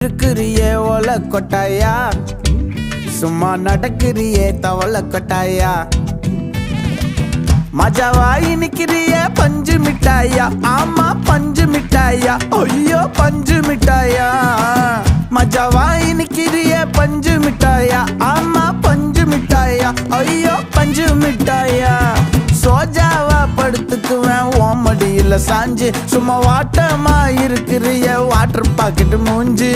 இருக்குறியே ஓல கொட்டாயா, சும்மா நடக்குறியே தவள கொட்டாயா. மஜாவாய் நிக்கிறியே பஞ்சு மிட்டாயா, ஆமா பஞ்சு மிட்டாயா, ஐயோ பஞ்சு மிட்டாயா. மஜாவாய் நிக்கிறியே பஞ்சு மிட்டாயா, ஆமா பஞ்சு மிட்டாயா, ஐயோ பஞ்சு மிட்டாயா. சோஜாவா படுத்துக்குவேன் ஓமடியில சாஞ்சு, சும்மா வாட்டமா இருக்கிறிய வாட்டர் பாக்கெட் மூஞ்சி.